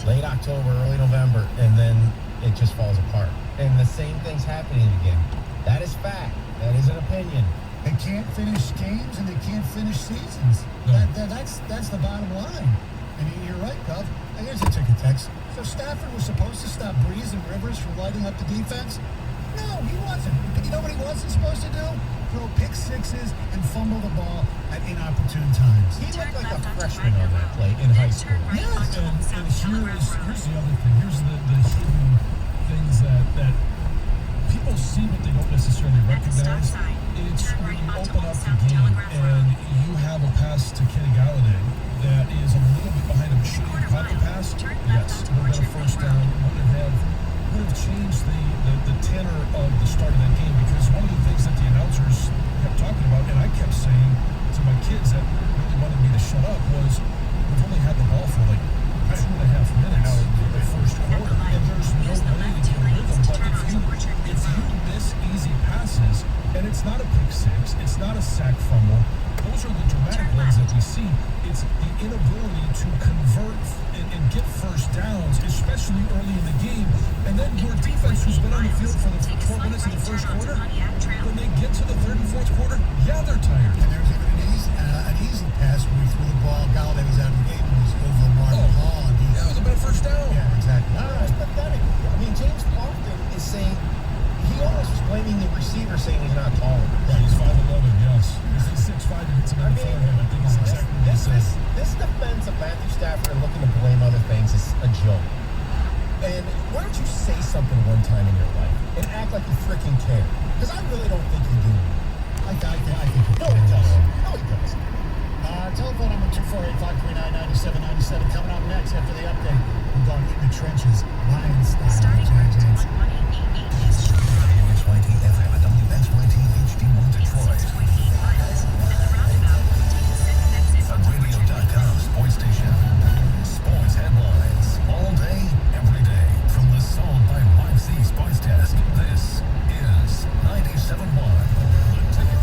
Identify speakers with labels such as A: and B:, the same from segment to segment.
A: late October, early November, and then it just falls apart. And the same thing's happening again. That is fact. That is an opinion.
B: They can't finish games and they can't finish seasons.
C: No.
B: That's the bottom line. And you're right, Gov. Here's a ticket text. So Stafford was supposed to stop Breeze and Rivers from lighting up the defense? No, he wasn't. But you know what he wasn't supposed to do? Throw pick sixes and fumble the ball at inopportune times.
A: He looked like a freshman on that play in high school.
C: Yes, and here's the other thing. Here's the hidden things that people see but they don't necessarily recognize. It's when you open up the game and you have a pass to Kenny Galladay that is a little bit behind him. Should he have caught the pass? Yes. It would have been a first down. Would have changed the tenor of the start of that game, because one of the things that the announcers kept talking about, and I kept saying to my kids that really wanted me to shut up, was we've only had the ball for like 2.5 minutes in the first quarter, and there's no way to get a rhythm. But if you miss easy passes, and it's not a pick six, it's not a sack fumble, those are the dramatic ones that we see. It's the inability to convert and get first downs, especially early in the game. And then your defense, who's been on the field for the 12 minutes of the first quarter, when they get to the third and fourth quarter, yeah, they're tired.
B: And there's even an easy pass where he threw the ball. Galladay was out of the game and was over Marvin Hall.
C: Yeah, it was a better first down.
B: Yeah, exactly.
A: It's pathetic. I mean, James Lofton is saying, he almost was blaming the receiver, saying he's not tall enough.
C: Right, he's 5'11", yes. He's 6'5", and hits him in the forehead. I think it's exactly what he said.
A: This defense of Matthew Stafford and looking to blame other things is a joke. And why don't you say something one time in your life and act like you freaking care? Because I really don't think you do.
B: I think you
A: No, he does. No, he does.
B: Telephone number 248-539-9797. Coming up next after the update, we're going in the trenches. Lions style.
D: Starting
B: Giants.
D: WXYT FM and WXYT HD1 Detroit. A radio.com sports station. Sports headlines all day, every day. From the Sold by YC Sports Desk, this is 97.1 The Ticket.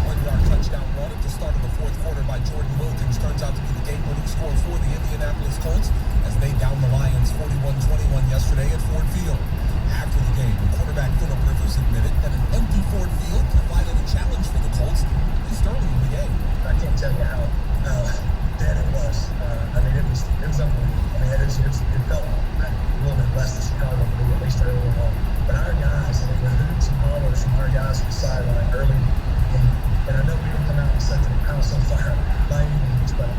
E: One-yard touchdown run at the start of the fourth quarter by Jordan Wilkins turns out to be the game-winning score for the Indianapolis Colts as they downed the Lions 41-21 yesterday at Ford Field. After the game, quarterback Phillip Rivers admitted that an empty Ford Field provided a challenge for the Colts, at least early in the game.
F: I can't tell you how dead it was. I mean, it was unbelievable. I mean, it felt a little bit less than Chicago, but at least early on. But our guys, I mean, the hoots and hollers from our guys on the sideline early in the game. And I know we didn't come out and set the house on fire by any means, but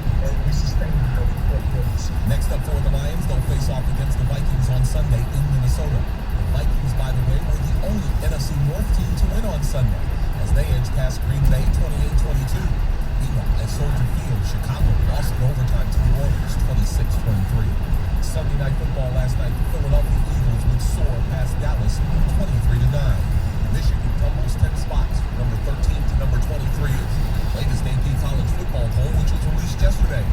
F: we sustained it for 4 quarters.
E: Next up for the Lions, they'll face off against the Vikings on Sunday in Minnesota. The Vikings, by the way, were the only NFC North team to win on Sunday as they edged past Green Bay 28-22. Meanwhile, at Soldier Field, Chicago lost in overtime to New Orleans 26-23. Sunday Night Football last night, the Philadelphia Eagles would soar past Dallas 23-9. Michigan tumbles 10 spots from number 13 to number 23. Latest AP college football poll, which was released yesterday.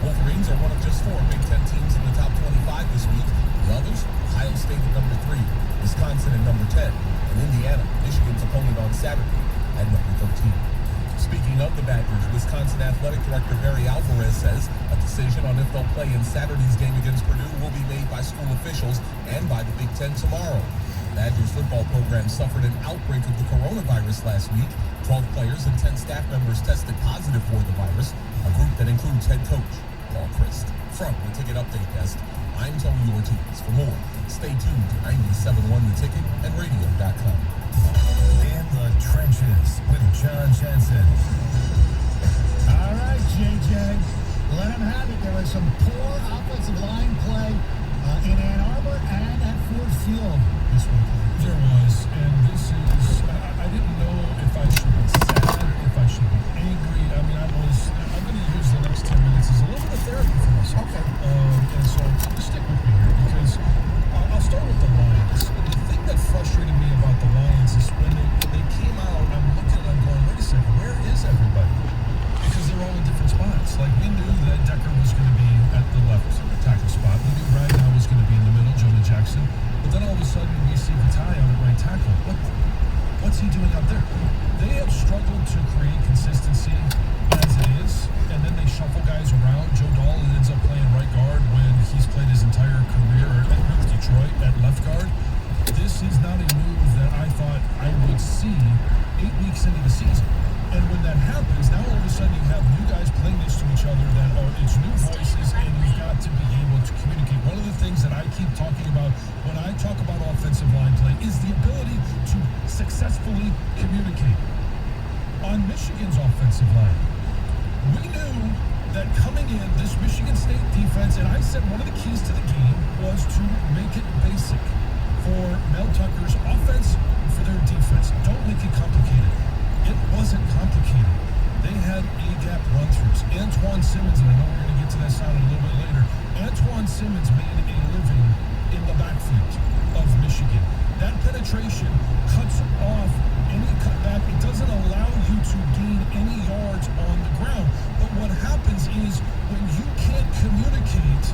E: Wolverines are one of just 4 Big Ten teams in the top 25 this week. The others, Ohio State at number 3, Wisconsin at number 10, and Indiana, Michigan's opponent on Saturday, at number 13. Speaking of the Badgers, Wisconsin Athletic Director Barry Alvarez says a decision on if they'll play in Saturday's game against Purdue will be made by school officials and by the Big Ten tomorrow. Badgers football program suffered an outbreak of the coronavirus last week. 12 players and 10 staff members tested positive for the virus, a group that includes head coach Paul Chryst. From the Ticket Update Desk, I'm Tony Ortiz. For more, stay tuned to 97.1 The Ticket and radio.com.
D: In the trenches with John Jensen.
B: All right, JJ. Let him have it. There was some poor offensive line play in Ann Arbor and at Ford Field this weekend.
C: There was, and this is, I didn't know if I should be sad, if I should be angry. I mean, I'm going to use the next 10 minutes as a little bit of therapy for myself.
B: Okay.
C: And so stick with me here, because I'll start with the Lions. The thing that frustrated me about the Lions is when they came out, I'm looking and I'm going, wait a second, where is everybody? Because they're all in different spots. Like, we knew that Decker was going to be at the left tackle spot. We knew Ragnow was going to be in the middle, Jonah Jackson. But then all of a sudden, we see Vitae on the right tackle. What's he doing out there? They have struggled to create consistency as it is, and then they shuffle guys around. Joe Dahl ends up playing right guard when he's played his entire would see 8 weeks into the season. And when that happens, now all of a sudden you have new guys playing next to each other that are, it's new voices, and you've got to be able to communicate. One of the things that I keep talking about when I talk about offensive line play is the ability to successfully communicate. On Michigan's offensive line, we knew that coming in, this Michigan State defense, and I said one of the keys to the game was to make it basic for Mel Tucker's offense and for their defense. Don't make it complicated. It wasn't complicated. They had A-gap run-throughs. Antoine Simmons, and I know we're going to get to that sound a little bit later, Antoine Simmons made a living in the backfield of Michigan. That penetration cuts off any cutback. It doesn't allow you to gain any yards on the ground. But what happens is when you can't communicate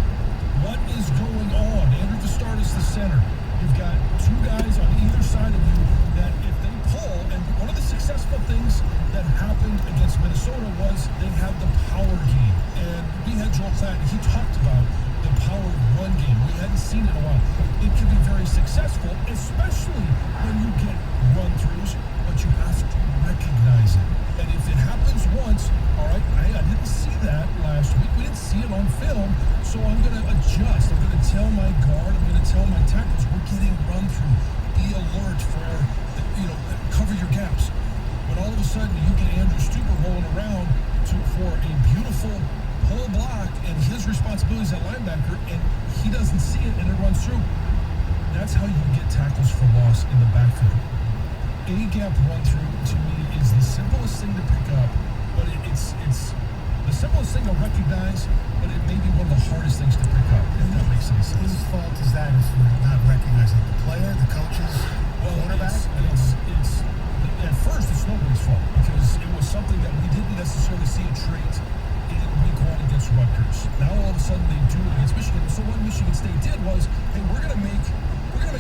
C: what is going on, Andrew Vistard is the center. You've got two guys on either side of you that if they pull, and one of the successful things that happened against Minnesota was they had the power game. And we had Joel Klatten, he talked about the power run game. We hadn't seen it in a while. It can be very successful, especially when you get run-throughs, but you have to recognize it. And if it happens once, all right, I didn't see that last week. We didn't see it on film, so I'm going to adjust. I'm going to tell my guard, I'm going to tell my tackles, we're getting run-through. Be alert for, cover your gaps. When all of a sudden you get Andrew Stuber rolling around for a beautiful pull block and his responsibility as a linebacker, and he doesn't see it and it runs through. That's how you get tackles for loss in the backfield. A-gap run-through, to me, is the simplest thing to pick up, but it's the simplest thing to recognize, but it may be one of the hardest things to pick up, if that makes any sense.
B: Whose fault is that is for not recognizing the player, the coaches, quarterback?
C: It's at first it's nobody's fault because it was something that we didn't necessarily see a trait in week 1 against Rutgers. Now all of a sudden they do it against Michigan. So what Michigan State did was, hey, we're gonna make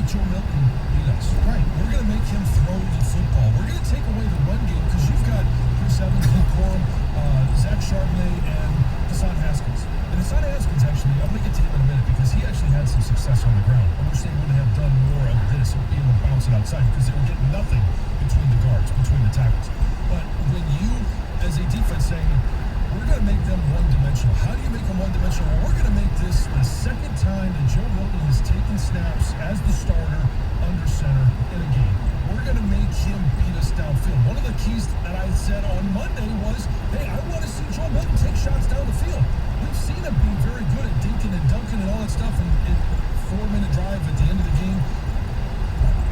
C: Joe Milton beat us. Right. We're gonna make him throw the football. We're gonna take away the run game because you've got Chris Evans, Luke Corum, Zach Charbonnet, and Hassan Haskins. And Hassan Haskins actually, I'm gonna get to him in a minute because he actually had some success on the ground. I wish they would have done more of this and being able to bounce it outside because they were getting nothing between the guards, between the tackles. But when you, as a defense, saying, we're going to make them one-dimensional. How do you make them one-dimensional? Well, we're going to make this the second time that Joe Milton has taken snaps as the starter under center in a game. We're going to make him beat us downfield. One of the keys that I said on Monday was, hey, I want to see Joe Milton take shots down the field. We've seen him be very good at dinking and dunking and all that stuff, and 4-minute drive at the end of the game,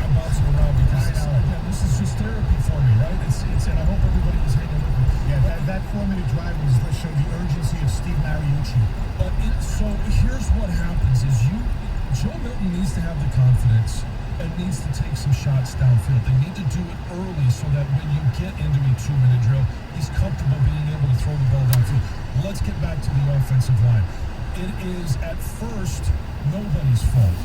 C: I'm bouncing around because this is just therapy for me, right? And I hope everybody was hanging with me.
B: Yeah, that 4-minute drive was to show the urgency of Steve Mariucci.
C: But so here's what happens is Joe Milton needs to have the confidence and needs to take some shots downfield. They need to do it early so that when you get into a 2-minute drill, he's comfortable being able to throw the ball downfield. Let's get back to the offensive line. It is at first nobody's fault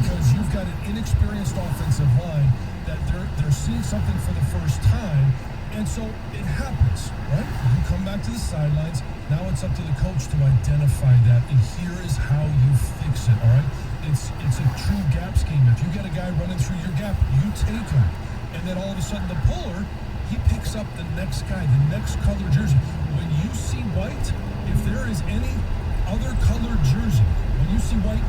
C: because you've got an inexperienced offensive line that they're seeing something for the first time, and so it happens, right? You come back to the sidelines. Now it's up to the coach to identify that, and here is how you fix it, all right? It's a true gap scheme. If you get a guy running through your gap, you take him, and then all of a sudden the puller, he picks up the next guy, the next colored jersey. When you see white, if there is any other colored jersey, when you see white,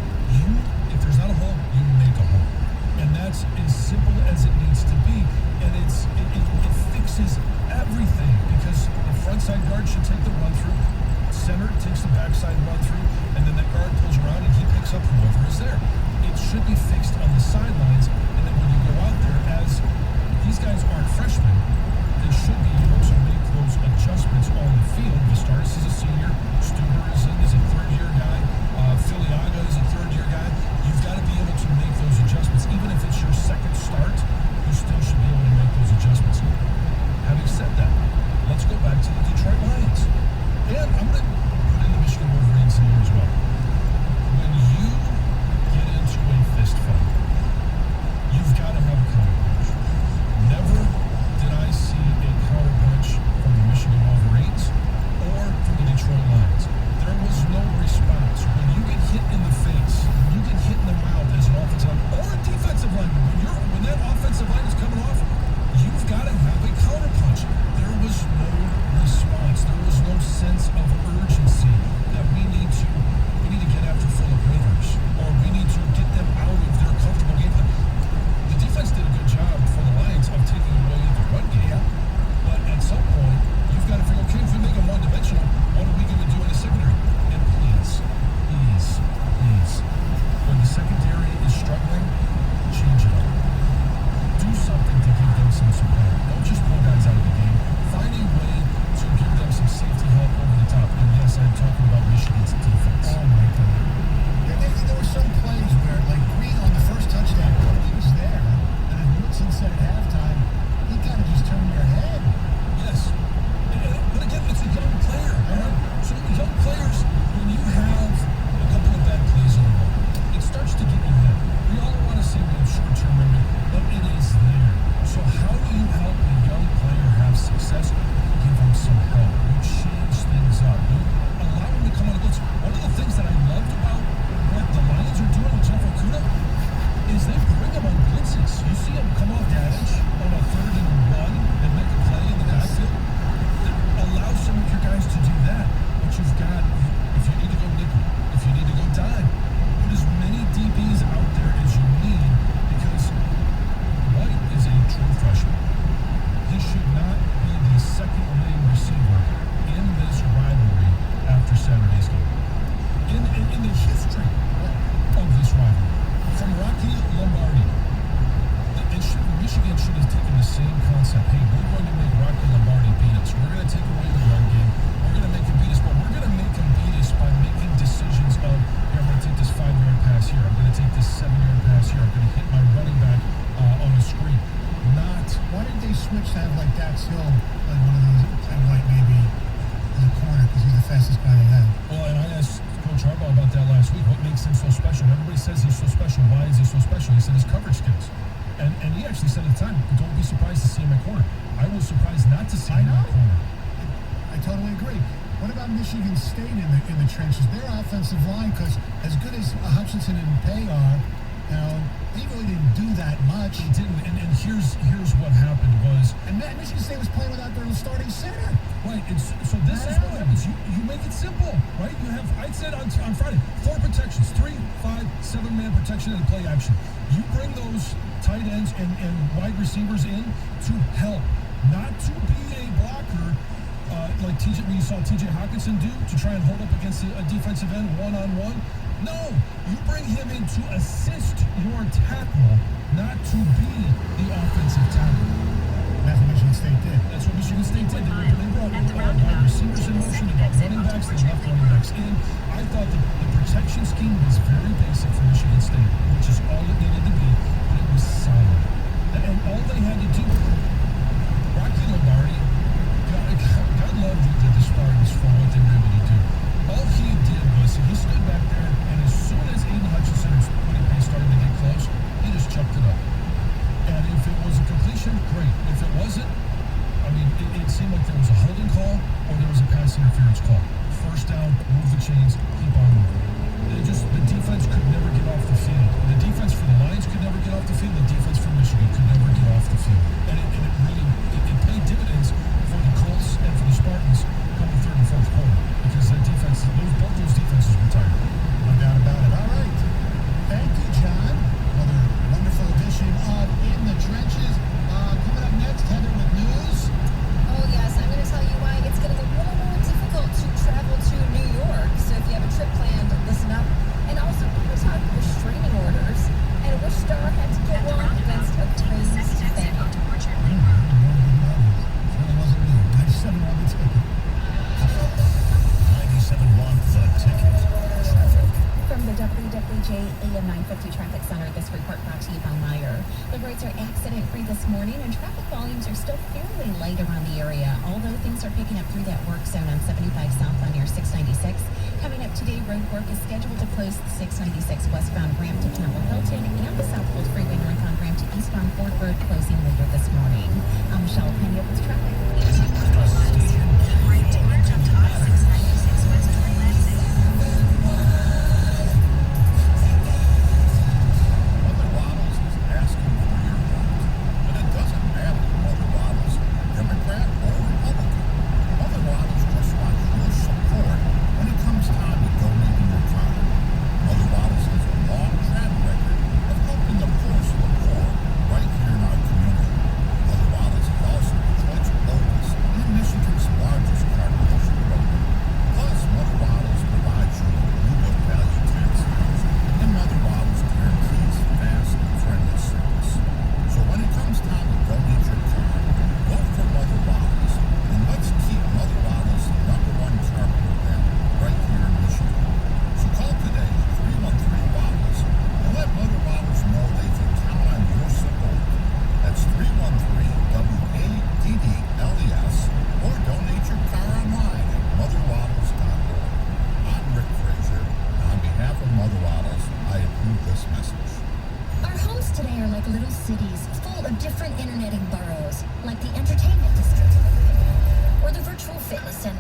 C: if there's not a hole, you make a hole. And that's as simple as it needs to be. And it fixes everything because the front side guard should take the run through, center takes the backside run through, and then that guard pulls around and he picks up whoever is there. It should be fixed on the sidelines. And then when you go out there, as these guys aren't freshmen, they should be able to make those adjustments on the field. Vistardis is a senior, Stuber is a third-year guy, Filiaga is a third-year guy. You've got to be able to make those adjustments. Even if it's your second start, you still should be able to make those adjustments. Having said that, let's go back to the Detroit Lions. And I'm going to put in the Michigan Wolverines in here as well. When you get into a fist fight, you've got to have a counterpunch. Never did I see a counterpunch from the Michigan Wolverines or from the Detroit Lions. There was no 7-yard pass here. I'm going to hit my running back on a screen. Not.
B: Why didn't they switch to have like Dax Hill, like one of those, and White maybe in the corner because he's the fastest guy they have?
C: Well, and I asked Coach Harbaugh about that last week. What makes him so special? Everybody says he's so special. Why is he so special? He said his coverage skills. And he actually said at the time, don't be surprised to see him at corner. I was surprised not to see him at corner.
B: I totally agree. What about Michigan State in the trenches? Their offensive line, because as good as Hutchinson and Pay are, they really didn't do that much.
C: They didn't. And here's what happened was...
B: And Michigan State was playing without their starting center.
C: Right. And so this is what happens. You make it simple, right? You have, I said on Friday, 4 protections, 3, 5, 7-man protection and play action. You bring those tight ends and wide receivers in to help, not to be a blocker like you saw TJ Hawkinson do to try and hold up against a defensive end one-on-one. No, you bring him in to assist your tackle, not to be the offensive tackle.
B: That's what Michigan State did.
C: That's what Michigan State did. They brought wide receivers in motion, they got running backs, they left running backs in. I thought the protection scheme was very basic for Michigan State, which is all it needed to be, but it was solid. And all they had to do, Rocky Lombardi, God love the Spartans for what they were able to do. All he did was he stood back there, and as soon as Aiden Hutchinson and Winning Pace started to get close, he just chucked it up. And if it was a completion, great. If it wasn't, I mean, it seemed like there was a holding call or there was a pass interference call. First down, move the chains, keep on moving. The defense could never get off the field. The defense for the Lions could never get off the field. The defense for Michigan could never get off the field. And it really paid dividends for the Colts and for the Spartans coming third and fourth quarter because that defense, both those defenses were tired.
B: No doubt about it. All right. Thank you, John. Another wonderful edition of In the Trenches. Coming up next, Heather with news.
G: Oh, yes. I'm going to tell you why it's getting a little more difficult to travel to New York. So if you have a trip planned, listen up. And also, we're going to talk restraining orders and which star had to get one against a crazed fan.
B: It really wasn't me. 97 on the ticket.
D: 97.1 The Ticket. Traffic.
G: From the WWJ AM 950 Traffic Center, this report brought to you by Meyer. The roads are accident-free this morning, and traffic volumes are still fairly light around the area, although things are picking up through that work zone on 75 south on your 696. Coming up today, road work is scheduled to close the 696 westbound ramp to Campbell Hilton and the Southfield Freeway northbound ramp to eastbound Ford Road closing later this morning. I'm Michelle Pena with traffic.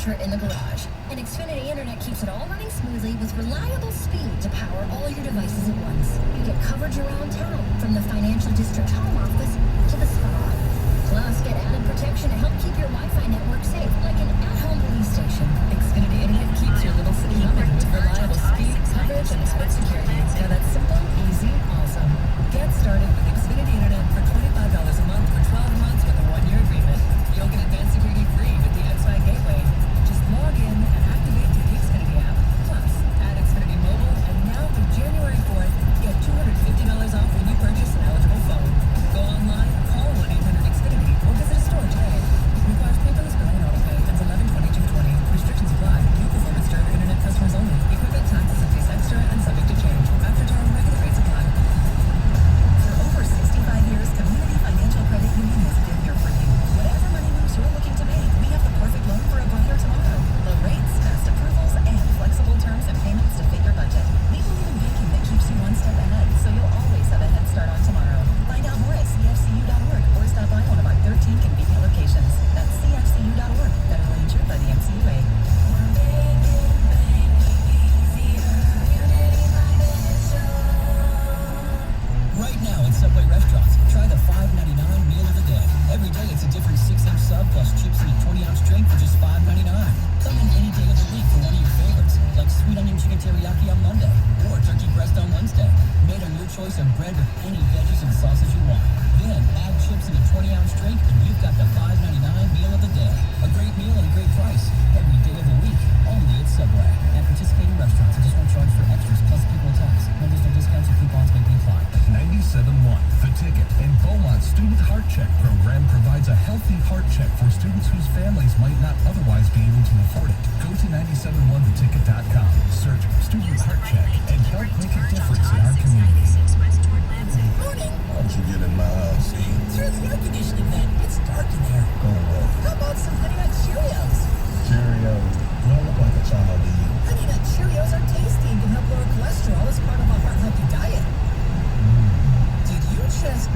G: In the garage. And Xfinity Internet keeps it all running smoothly with reliable speed to power all your devices at once. You get coverage around town, from the financial district home office to the spa. Plus, get added protection to help keep your Wi-Fi network safe, like an at-home police station. Xfinity Internet keeps your little city running with reliable speed, coverage, and expert security. Now that's simple, easy, awesome. Get started with Xfinity Internet for $25 a month for 12 months with a 1-year agreement. You'll get advanced security free with the Xfi Gateway. Log in and activate the Xfinity app. Plus, add Xfinity Mobile, and now through January 4th, get $250 off when you purchase an eligible phone. Go online, call 1-800-XFINITY, or visit a store today. Requires paperless billing and autopay. Ends 11/22/20. Restrictions apply. New performance driven internet customers only. Equipment
H: teriyaki on Monday, or turkey breast on Wednesday. Made on your choice of bread with any veggies and sauces you want. Then add chips in a 20-ounce drink, and you've got the $5.99 meal of the day. A great meal at a great price. Every day of the week. Only at Subway. At participating restaurants, it just won't charge for extras plus people tax. No additional discounts or coupons may be applied.
D: 97.1 The Ticket and Beaumont's Student Heart Check program provides a healthy heart check for students whose families might not otherwise be able to afford it. Go to 971theticket.com, search Student Heart Check, and help make a difference in our community.
G: Morning.
E: Why don't you get in my house, see?
H: Turn the air conditioning vent. It's dark in there.
E: Go away.
H: How about some Honey Nut Cheerios?
E: Cheerios. You don't look like a child, do you?
H: Honey Nut Cheerios are tasty and can help lower cholesterol as part of a heart-healthy diet. Did you just...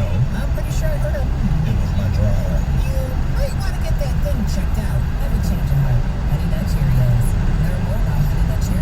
E: No,
H: I'm pretty sure I heard a...
E: it was my dryer.
H: You might want to get that thing checked out. Have a change of heart. Honey Nut Cheerios. Learn more about Honey Nut Cheerios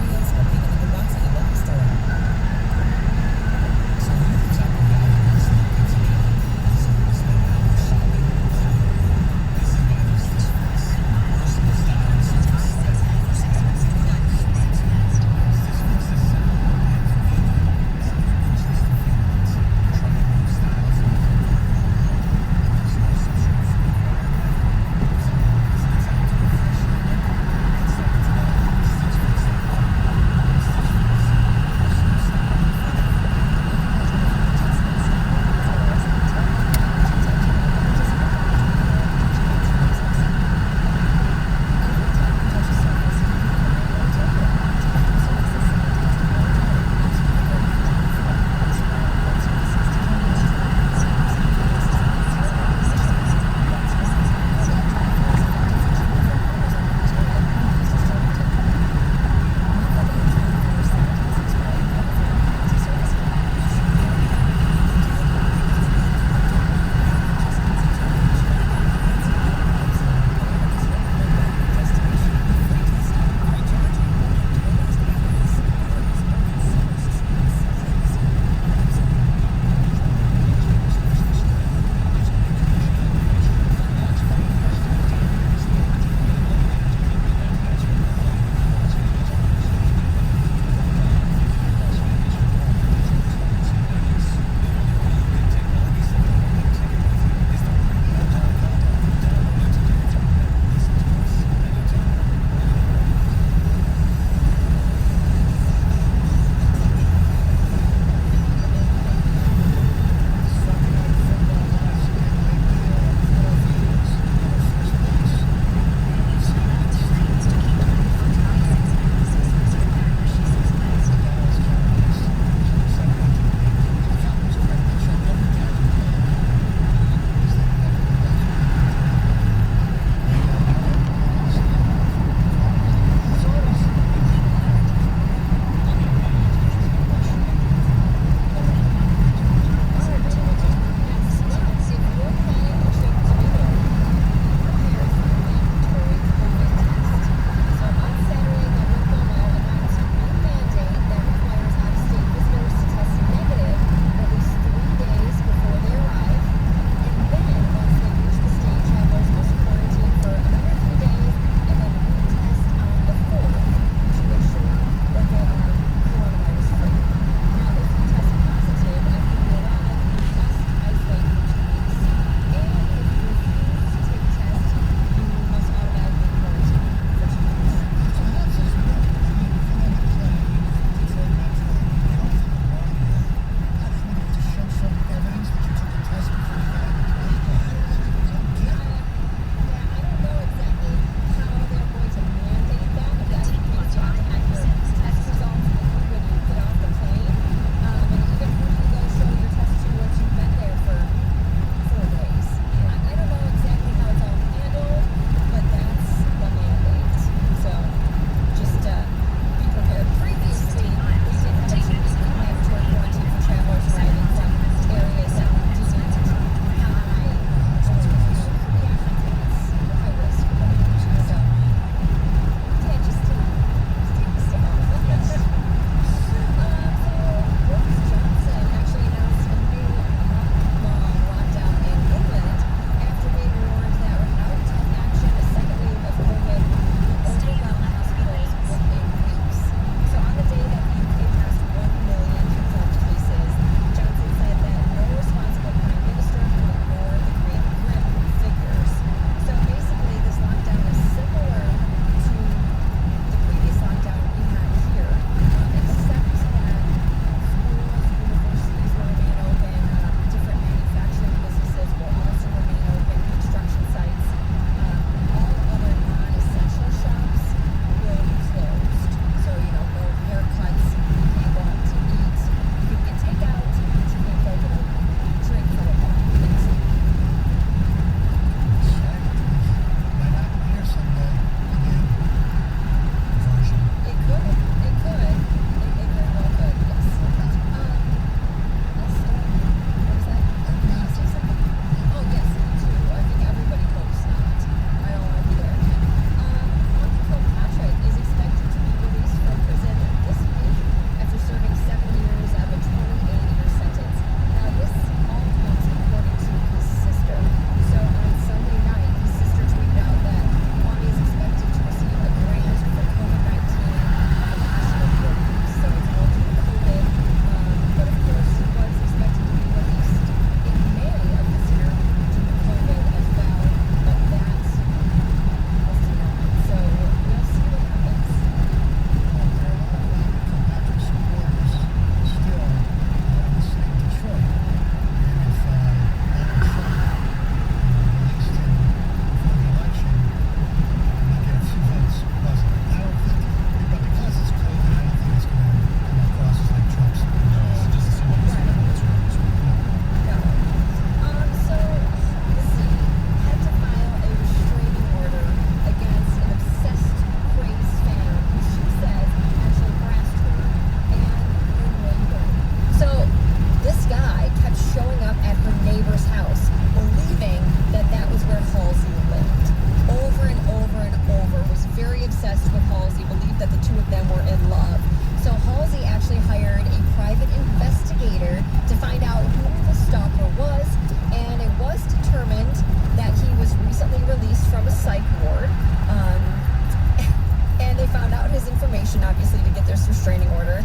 I: restraining order,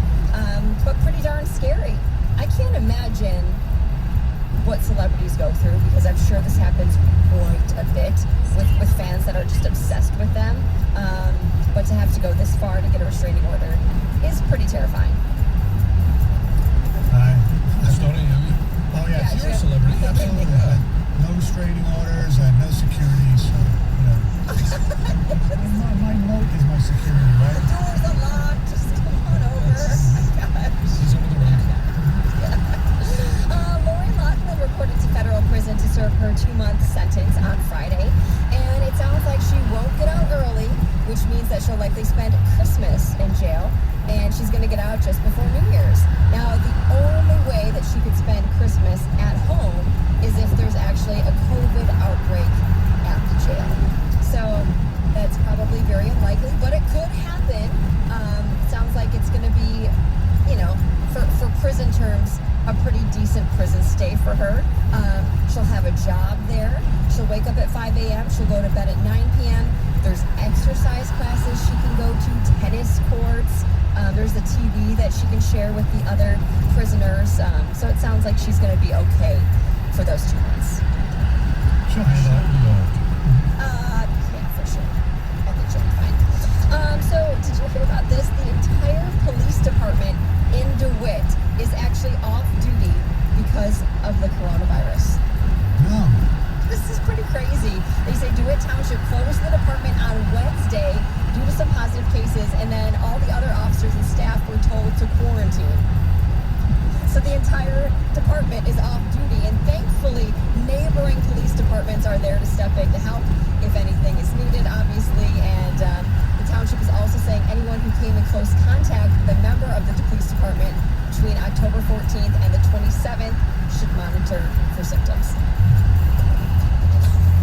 I: but pretty darn scary. I can't imagine what celebrities go through, because I'm sure this happens quite a bit with fans that are just obsessed with them. But to have to go this far to get a restraining order is pretty terrifying.
C: Stoney,
B: Oh, yeah.
C: you're a celebrity.
B: Absolutely. No restraining orders, no security, so, my moat is my security,
I: The
B: right?
I: door's unlocked. Just come on over. Oh my gosh.
C: He's under the rug.
I: Lori Loughlin reported to federal prison to serve her 2-month sentence on Friday, and it sounds like she won't get out early, which means that she'll likely spend Christmas in jail, and she's going to get out just before New Year's. Now, the only way that she could spend Christmas at home is if there's actually a COVID outbreak at the jail. So that's probably very unlikely, but it could happen. Sounds like it's going to be, for prison terms, a pretty decent prison stay for her. She'll have a job there. She'll wake up at 5 a.m. She'll go to bed at 9 p.m. There's exercise classes she can go to, tennis courts. There's a TV that she can share with the other prisoners. So it sounds like she's going to be okay for those 2 months.
B: She'll handle it.
I: Yeah, for sure. I think she'll be fine. So did you hear about this? The entire police department in DeWitt is actually off duty because of the coronavirus.
B: No.
I: This is pretty crazy. They say DeWitt Township closed the department on Wednesday due to some positive cases, and then all the other officers and staff were told to quarantine. So the entire department is off duty, and thankfully, neighboring police departments are there to step in to help if anything is needed, obviously. And the township is also saying anyone who came in close contact with a member of the police department between October 14th and the 27th should monitor for symptoms.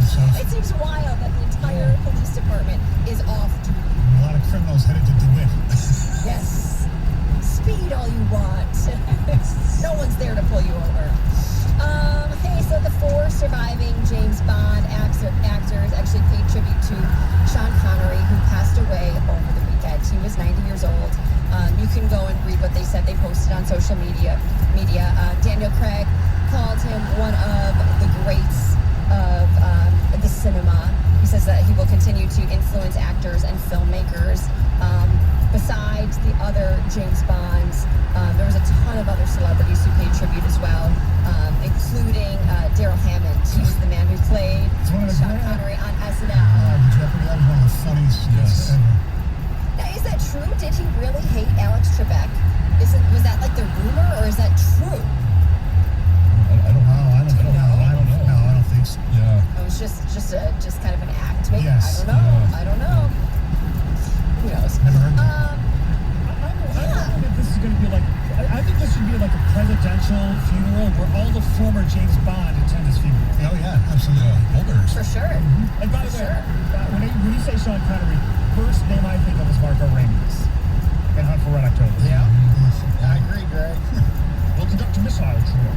B: So,
I: It seems wild that the entire police department is off duty.
B: a lot of criminals headed to DeWitt.
I: Yes. Speed all you want. No one's there to pull you over. Hey, so the 4 surviving James Bond actors actually paid tribute to Sean Connery, who passed away over the weekend. He was 90 years old. You can go and read what they said. They posted on social media. Daniel Craig called him one of the greats of the cinema. He says that he will continue to influence actors and filmmakers. Besides the other James Bonds, there was a ton of other celebrities who paid tribute as well, including Daryl Hammond. He's the man who played Sean Connery on SNL.
B: Jeopardy, that was one of the funniest skits ever.
I: Now, is that true? Did he really hate Alex Trebek? Was that like the rumor, or is that true?
C: I don't know.
B: I don't know. No, I don't think so.
C: Yeah.
I: It was just kind of an act, maybe.
B: Yes.
I: I don't know. Who knows?
B: Never heard that.
J: I don't know if this is going to be like, I think this should be like a presidential funeral where all the former James Bond attend his funeral.
B: Oh, yeah, absolutely.
C: Holders.
I: For sure.
J: And by the way,
I: Sure.
J: when you say Sean Connery, first name I think of is Marco Ramius in Hunt for Red October.
A: Yeah, I agree, Greg.
J: We'll conduct a missile drill.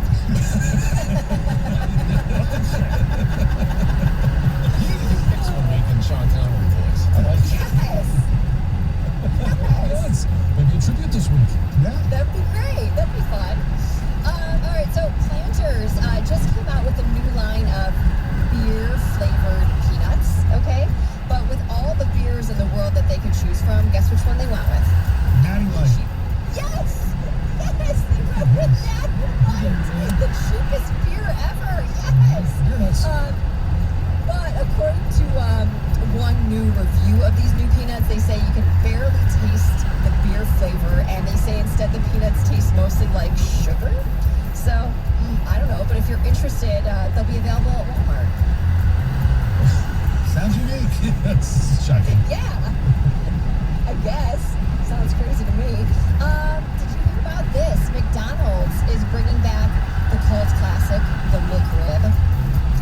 A: Next one making Sean Connery voice. I like it.
I: Yes.
C: Yes. Maybe a tribute this week.
B: Yeah.
I: That'd be great. That'd be fun. All right, so Planters just came out with a new line of beer-flavored peanuts, okay? But with all the beers in the world that they could choose from, guess which one they went with?
B: Natty Light.
I: Yes! Yes! They went with Natty Light! The cheapest beer ever! Yes!
C: Peanuts.
I: But according to one new review of these new peanuts, they say you can barely taste the beer flavor, and they say instead the peanuts taste mostly like sugar. So, I don't know, but if you're interested, they'll be available at Walmart.
B: Sounds unique.
C: That's shocking.
I: Yeah, I guess. Sounds crazy to me. Did you hear about this? McDonald's is bringing back the cult classic, the McRib.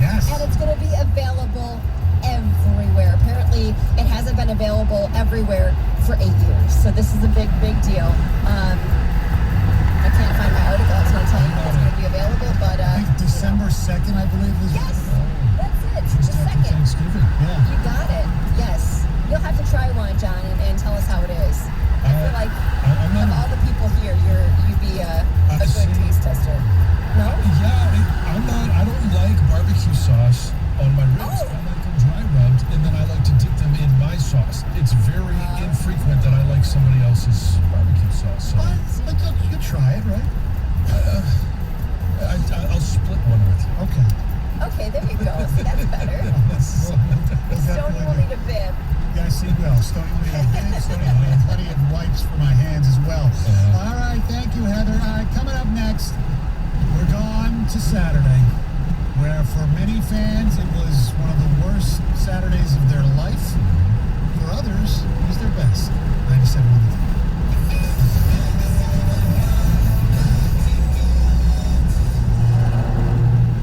B: Yes.
I: And it's going to be available everywhere. Apparently, it hasn't been available everywhere for 8 years. So this is a big, big deal. I can't find my article. I was going to tell you when it's going to be available, but...
B: I think December 2nd, I believe, is...
I: Yes! That's it.
C: Just
I: The
C: after
I: second.
C: Thanksgiving.
B: Yeah.
I: You got it. Yes. You'll have to try one, John, and tell us how it is. I feel like
C: I'm not
B: try it, right?
C: I'll split one with you.
B: Okay.
I: Okay, there you go. See, that's better. Stoney will need a bib.
B: Yeah, I see. Well, Stoney will need a bib. Stoney will need plenty of wipes for my hands as well. All right, thank you, Heather. All right, coming up next, we're going to Saturday, where for many fans it was one of the worst Saturdays of their life. For others, it was their best. 97.1.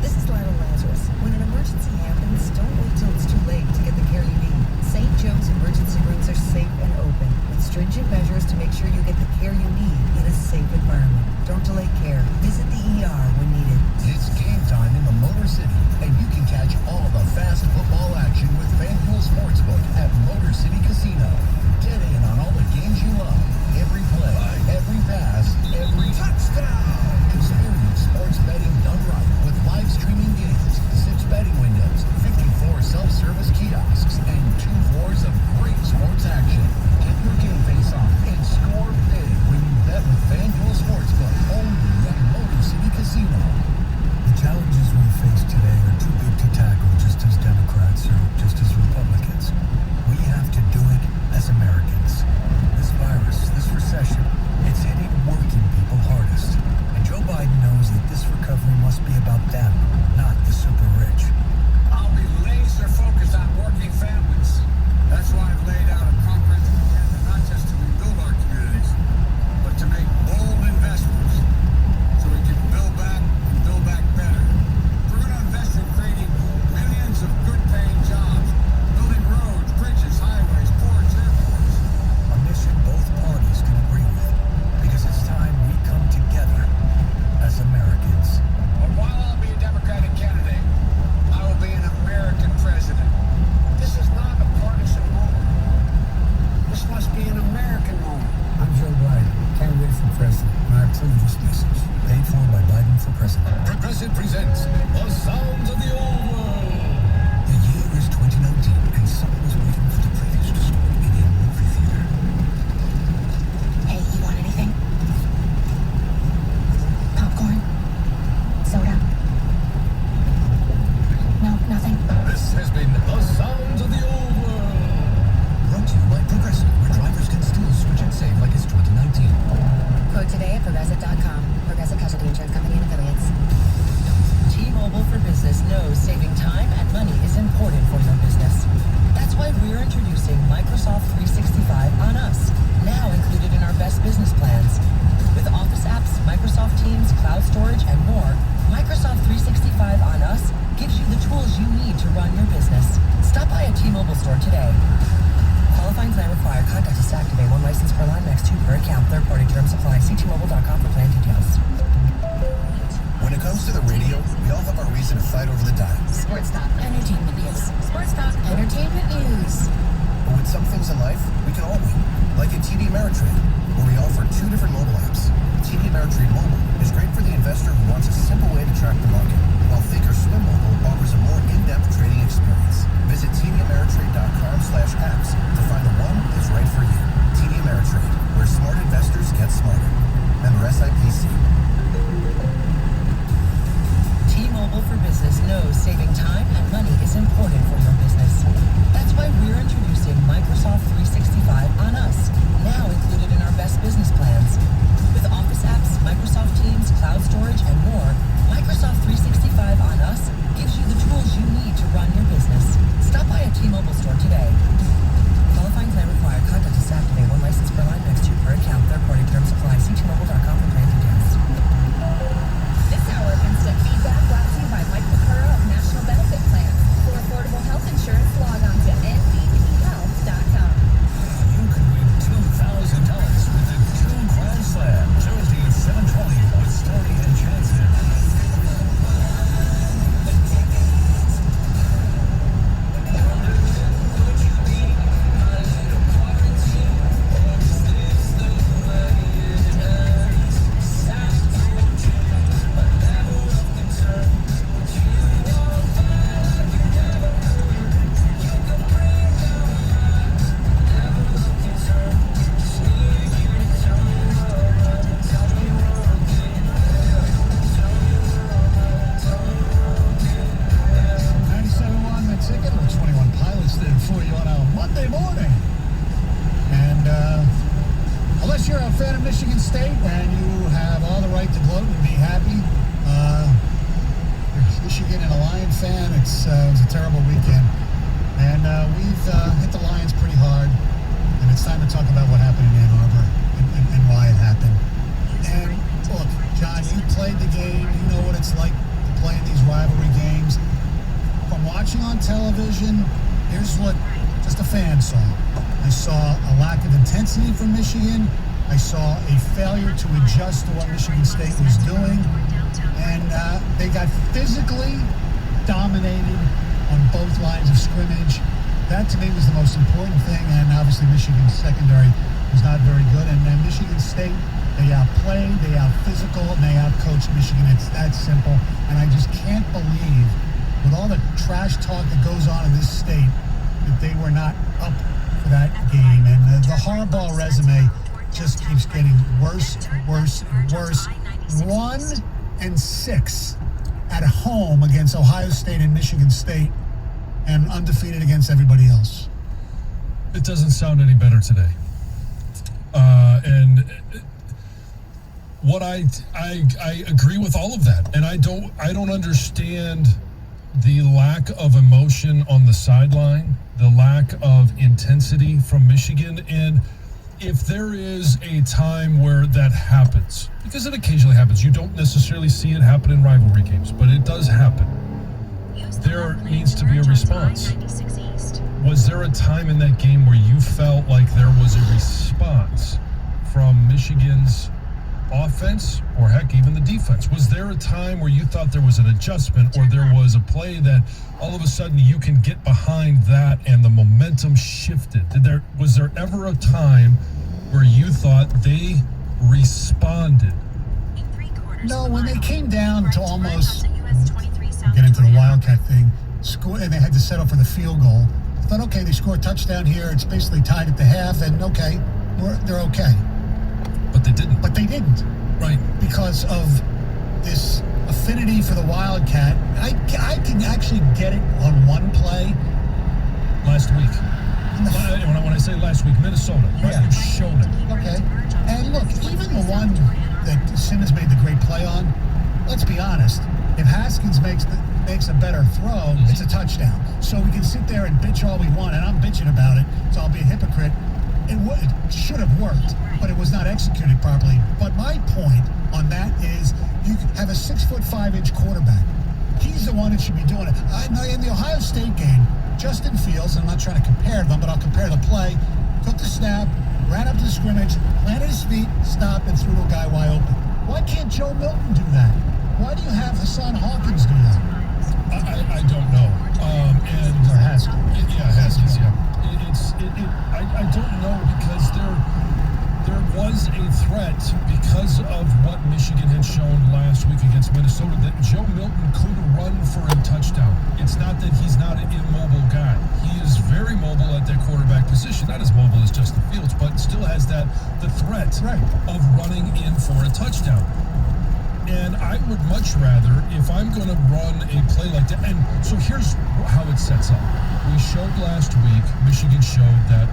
K: This is Lila Lazarus. When an emergency happens, don't wait till it's too late to get the care you need. St. Joe's emergency rooms are safe and open, with stringent measures to make sure you get the care you need in a safe environment. Don't delay care. Visit the ER when needed.
D: It's game time in the Motor City, and you can catch all the fast football action with FanDuel Sportsbook at Motor City Casino. Get in on all the games you love. Every play, every pass, every touchdown. Experience sports betting done right with live streaming games, 6 betting windows, 54 self-service kiosks, and 2 floors of great sports action. Get your game face on and score big when you bet with FanDuel Sportsbook only at Motor City Casino.
L: The challenges we face today are too big to tackle just as Democrats or just as Republicans. We have to do it as Americans. This virus, this recession, it's hitting working people hardest. And Joe Biden knows that this recovery must be about them, not the super rich.
M: I'll be laser focused on working families. That's why I've laid out a comprehensive agenda not just to rebuild our communities, but to make bold investments so we can build back and build back better. We're going to invest in creating millions of good-paying jobs, building roads, bridges, highways, ports, airports.
L: A mission both parties can agree with, because it's time we come together as Americans.
M: But while I'll be a Democratic candidate, I will be an American president. This is not a partisan moment. This must be an American moment.
L: I'm Joe Biden, candidate for president, and I approve this message. Paid for by Biden for president.
D: Progressive presents The Sounds of the Old World.
L: The year is 2019, and someone is waiting for the previews to start in a movie theater.
G: Hey, you want anything? Popcorn? Soda? No, nothing?
D: This has been The Sounds of the Old World.
L: Brought to you by Progressive, where drivers can still switch and save like it's 2019.
G: Quote today at Progressive.com. Progressive Casualty Insurance Company and Affiliates.
K: T-Mobile for Business knows saving time and money is important for your business. That's why we're introducing Microsoft 365 on us, now included in our best business plans. With Office apps, Microsoft Teams, cloud storage, and more, Microsoft 365 on us gives you the tools you need to run your business. Stop by a T-Mobile store today. Qualifying plan required. Contact us to activate. 1 license per line, max 2 per account. Third-party terms apply. See T-Mobile.com for plan details.
D: When it comes to the radio, we all have our reason to fight over the dial.
G: Sports talk, entertainment news. Sports talk, entertainment news.
D: But with some things in life, we can all win. Like at TD Ameritrade, where we offer 2 different mobile apps. TD Ameritrade Mobile is great for the investor who wants a simple way to track the market, while Thinkorswim Mobile offers a more in-depth trading experience. Visit TDAmeritrade.com/apps to find the one that's right for you. TD Ameritrade, where smart investors get smarter. Member SIPC.
K: T-Mobile for Business knows saving time and money is important for your business. That's why we're introducing Microsoft 365 on us, now included in our best business plans.
B: right, and you have all the right to gloat and be happy. You're Michigan and a Lion fan. It was a terrible weekend. And we've hit the Lions pretty hard. And it's time to talk about what happened in Ann Arbor and why it happened. And look, John, you played the game. You know what it's like to play in these rivalry games. From watching on television, here's what just a fan saw. I saw a lack of intensity from Michigan. I saw a failure to adjust to what Michigan State was doing. And they got physically dominated on both lines of scrimmage. That to me was the most important thing. And obviously Michigan's secondary was not very good. And then Michigan State, they outplayed, they out-physical, and they out-coached Michigan. It's that simple. And I just can't believe, with all the trash talk that goes on in this state, that they were not up for that game. And the Harbaugh resume just keeps getting worse, worse, worse. 1-6 at home against Ohio State and Michigan State, and undefeated against everybody else.
C: It doesn't sound any better today. And what I agree with all of that, and I don't understand the lack of emotion on the sideline, the lack of intensity from Michigan. And if there is a time where that happens, because it occasionally happens, you don't necessarily see it happen in rivalry games, but it does happen, there needs to be a response. Was there a time in that game where you felt like there was a response from Michigan's offense, or heck, even the defense? Was there a time where you thought there was an adjustment, or there was a play that all of a sudden you can get behind that and the momentum shifted? Was there ever a time where you thought they responded?
B: No, when they came down to almost get into the Wildcat thing, score, and they had to settle for the field goal, I thought, okay, they score a touchdown here. It's basically tied at the half, and okay, they're okay.
C: But they didn't.
B: But they didn't.
C: Right.
B: Because of this affinity for the Wildcat. I can actually get it on one play.
C: Last week. When I say last week, Minnesota. Right?
B: Yeah.
C: You showed it.
B: Okay. And look, even the one that Simmons made the great play on, let's be honest, if Haskins makes a better throw, it's a touchdown. So we can sit there and bitch all we want, and I'm bitching about it, so I'll be a hypocrite. It should have worked, but it was not executed properly. But my point on that is you have a 6'5" quarterback. He's the one that should be doing it. In the Ohio State game, Justin Fields, and I'm not trying to compare them, but I'll compare the play, took the snap, ran up to the scrimmage, planted his feet, stopped, and threw to a guy wide open. Why can't Joe Milton do that? Why do you have Hassan Hawkins do that?
C: I don't know.
B: Or Haskins.
C: Haskins, yeah. I don't know, because there was a threat because of what Michigan had shown last week against Minnesota, that Joe Milton could run for a touchdown. It's not that he's not an immobile guy. He is very mobile at that quarterback position. Not as mobile as Justin Fields, but still has the threat of running in for a touchdown. And I would much rather, if I'm going to run a play like that, and so here's how it sets up. We showed last week, Michigan showed that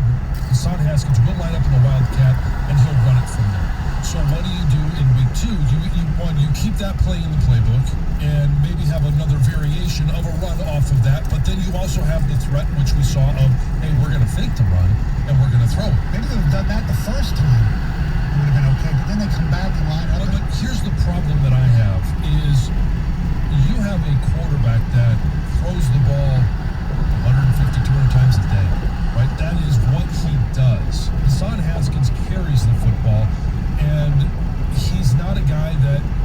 C: Hassan Haskins will line up in the Wildcat, and he'll run it from there. So what do you do in week 2? You keep that play in the playbook, and maybe have another variation of a run off of that, but then you also have the threat, which we saw of, hey, we're going to fake the run, and we're going to throw it.
B: Maybe they've done that the first time. It would have been okay, but then they come back and line up.
C: But here's the problem that I have, is you have a quarterback that throws the ball 150, 200 times a day, right? That is what he does. Hassan Haskins carries the football, and he's not a guy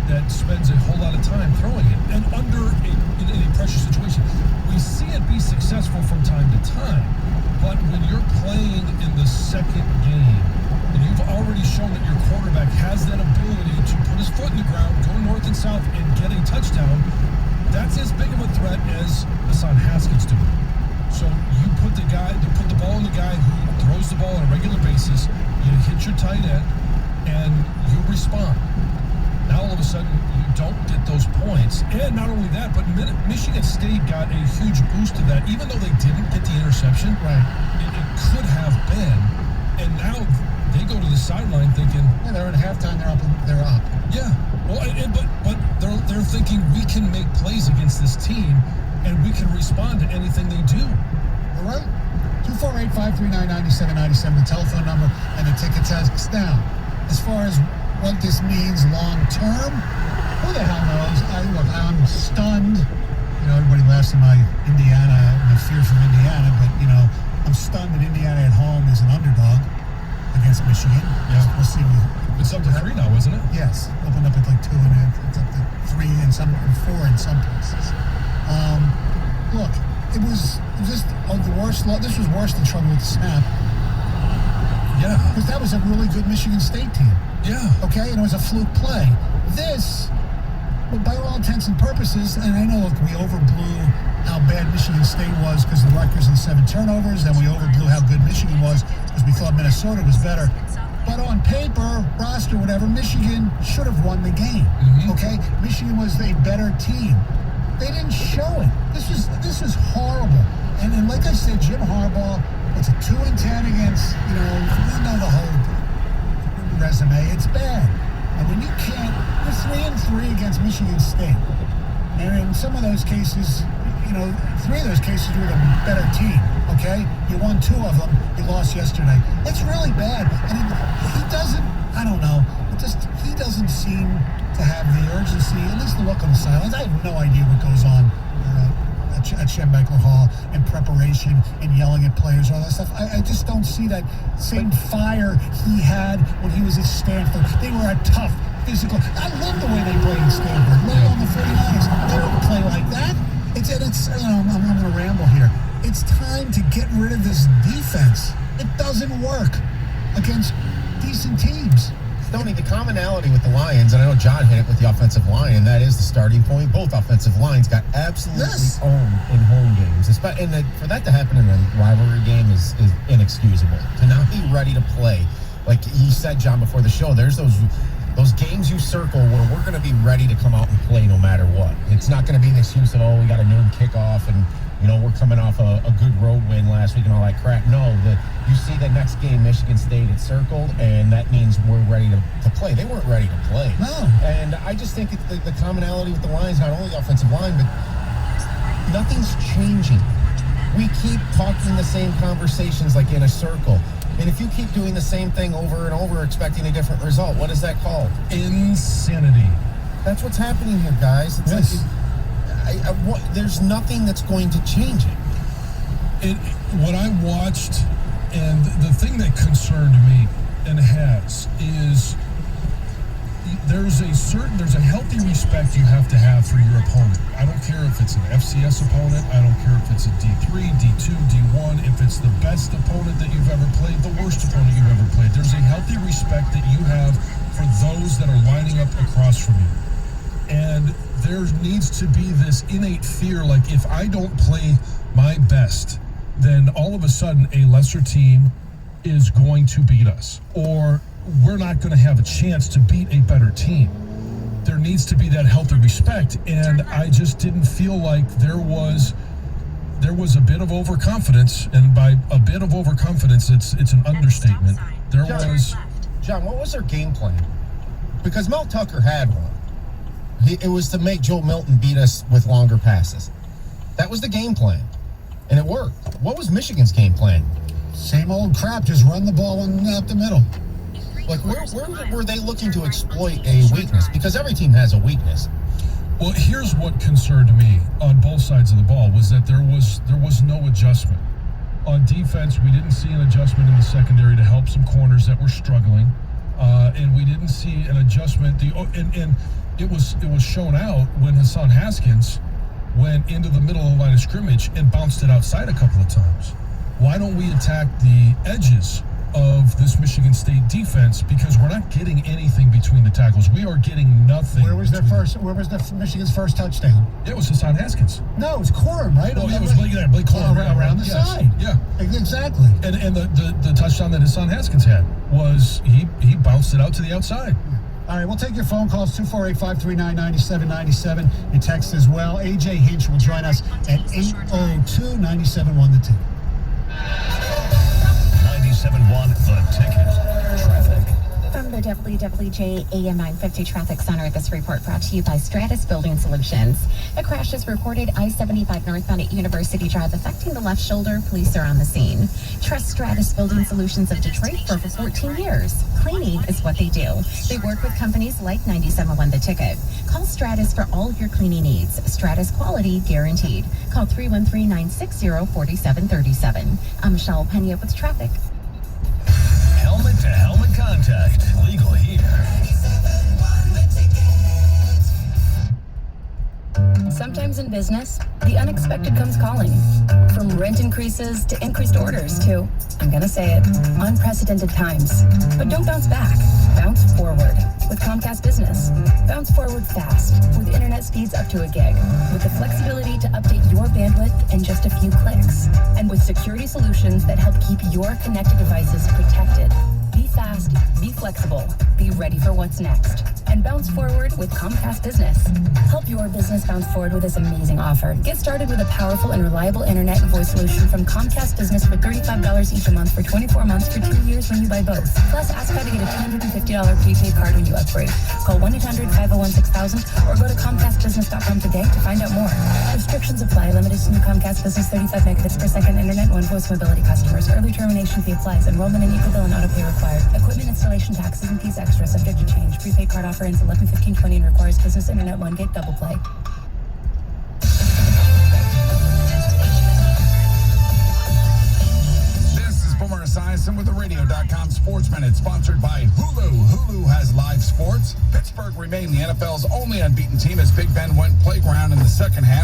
C: that spends a whole lot of time throwing it. And in a pressure situation, we see it be successful from time to time, but when you're playing in the second game, and you've already shown that your quarterback has that ability to put his foot in the ground, go north and south, and get a touchdown, that's as big of a threat as Hassan Haskins doing. So you put the ball in the guy who throws the ball on a regular basis, you hit your tight end, and you respond. Now all of a sudden you don't get those points. And not only that, but Michigan State got a huge boost to that. Even though they didn't get the interception,
B: right?
C: It could have been. And now they go to the sideline thinking,
B: Yeah, they're at halftime. They're up.
C: yeah, well, but they're thinking we can make plays against this team, and we can respond to anything they do.
B: All right. 248-539-9797, the telephone number, and the ticket text. Now, as far as what this means long term, who the hell knows? I'm stunned. You know, everybody laughs at my Indiana, my fear from Indiana, but, you know, I'm stunned that Indiana at home is an underdog against Michigan.
C: Yeah.
B: We'll see.
C: It's up to 3 now, isn't it?
B: Yes, opened up at like 2.5. It's up to 3 and 4 in some places. Look, it was just the worst. This was worse than trouble with the snap.
C: Yeah.
B: Because that was a really good Michigan State team.
C: Yeah.
B: Okay, and it was a fluke play. This, well, by all intents and purposes, and I know, look, we overblew how bad Michigan State was because of the Rutgers and 7 turnovers, and we overblew how good Michigan was because we thought Minnesota was better. But on paper, roster, whatever, Michigan should have won the game. Okay, Michigan was a better team. They didn't show it. This was horrible. And like I said, Jim Harbaugh, it's a 2-10 against, you know the whole resume. It's bad. And when you can't, you're 3-3 against Michigan State. And in some of those cases, you know, 3 of those cases you were the better team. Okay, you won 2 of them. You lost yesterday. It's really bad. And he doesn't. I don't know. He doesn't seem to have the urgency, at least the look on the sidelines. I have no idea what goes on at Schembechler Hall and preparation and yelling at players, all that stuff. I just don't see that same fire he had when he was at Stanford. They were a tough, physical. I love the way they played in Stanford. Let alone the 49ers. They don't play like that. It's you know, I'm going to ramble here. It's time to get rid of this defense. It doesn't work against decent teams.
A: Stoney, the commonality with the Lions, and I know John hit it with the offensive line, and that is the starting point. Both offensive lines got absolutely owned in home games. And for that to happen in a rivalry game is inexcusable. To not be ready to play, like you said, John, before the show, there's those games you circle where we're going to be ready to come out and play no matter what. It's not going to be the excuse of, we got a noon kickoff and, you know, we're coming off a good road win last week and all that crap. No, you see the next game, Michigan State, it's circled, and that means we're ready to play. They weren't ready to play.
B: No.
A: And I just think it's the commonality with the Lions, not only the offensive line, but nothing's changing. We keep talking the same conversations like in a circle. And if you keep doing the same thing over and over, expecting a different result, what is that called?
C: Insanity.
A: That's what's happening here, guys. It's
B: yes.
A: There's nothing that's going to change it.
C: What I watched, and the thing that concerned me and has is there's a healthy respect you have to have for your opponent. I don't care if it's an FCS opponent. I don't care if it's a D3, D2, D1, if it's the best opponent that you've ever played, the worst opponent you've ever played. There's a healthy respect that you have for those that are lining up across from you. And there needs to be this innate fear, like if I don't play my best, then all of a sudden a lesser team is going to beat us, or we're not going to have a chance to beat a better team. There needs to be that healthy respect, and I just didn't feel like there was a bit of overconfidence, and by a bit of overconfidence, it's an understatement.
A: John, what was their game plan? Because Mel Tucker had one. It was to make Joe Milton beat us with longer passes. That was the game plan, and it worked. What was Michigan's game plan?
B: Same old crap, just run the ball up the middle.
A: Like, where were they looking to exploit a weakness? Because every team has a weakness.
C: Well, here's what concerned me on both sides of the ball was that there was no adjustment. On defense, we didn't see an adjustment in the secondary to help some corners that were struggling, and we didn't see an adjustment. And it was shown out when Hassan Haskins went into the middle of the line of scrimmage and bounced it outside a couple of times. Why don't we attack the edges of this Michigan State defense, because we're not getting anything between the tackles. We are getting nothing.
B: Where was Michigan's first touchdown?
C: It was Hassan Haskins.
B: No, it was Corum, right?
C: Oh, yeah, it was Blake Corum.
B: Around the side.
C: Yeah.
B: Exactly.
C: And the touchdown that Hassan Haskins had was he bounced it out to the outside.
B: All right, we'll take your phone calls, 248-539-9797. Your text as well. AJ Hinch will join us at 802-97-1 the 2.
D: 97.1 The Ticket. Traffic.
N: From the WWJ AM 950 Traffic Center, this report brought to you by Stratus Building Solutions. A crash is reported I-75 northbound at University Drive, affecting the left shoulder. Police are on the scene. Trust Stratus Building Solutions of Detroit for over 14 years. Cleaning is what they do. They work with companies like 97.1 The Ticket. Call Stratus for all your cleaning needs. Stratus quality guaranteed. Call 313-960-4737. I'm Michelle Pena with traffic.
D: Helmet-to-helmet contact. Legal here.
O: Sometimes in business, the unexpected comes calling. From rent increases to increased orders to, I'm gonna say it, unprecedented times. But don't bounce back. Bounce forward with Comcast Business. Bounce forward fast with internet speeds up to a gig. With the flexibility to update your bandwidth in just a few clicks. And with security solutions that help keep your connected devices protected. Be fast, be flexible, be ready for what's next. And bounce forward with Comcast Business. Help your business bounce forward with this amazing offer. Get started with a powerful and reliable internet and voice solution from Comcast Business for $35 each a month for 24 months for 2 years when you buy both. Plus, ask how to get a $250 prepaid card when you upgrade. Call 1-800-501-6000 or go to ComcastBusiness.com today to find out more. Restrictions apply. Limited to new Comcast Business 35 megabits per second internet, one voice mobility customers. Early termination fee applies. Enrollment and equal bill and auto pay required. Equipment installation taxes and fees extra, subject to change. Prepaid card offer ends 11/15/20 and requires business internet 1 gig double play.
M: This is Boomer Esiason with the Radio.com Sports Minute, sponsored by Hulu. Hulu has live sports. Pittsburgh remained the NFL's only unbeaten team as Big Ben went playground in the second half.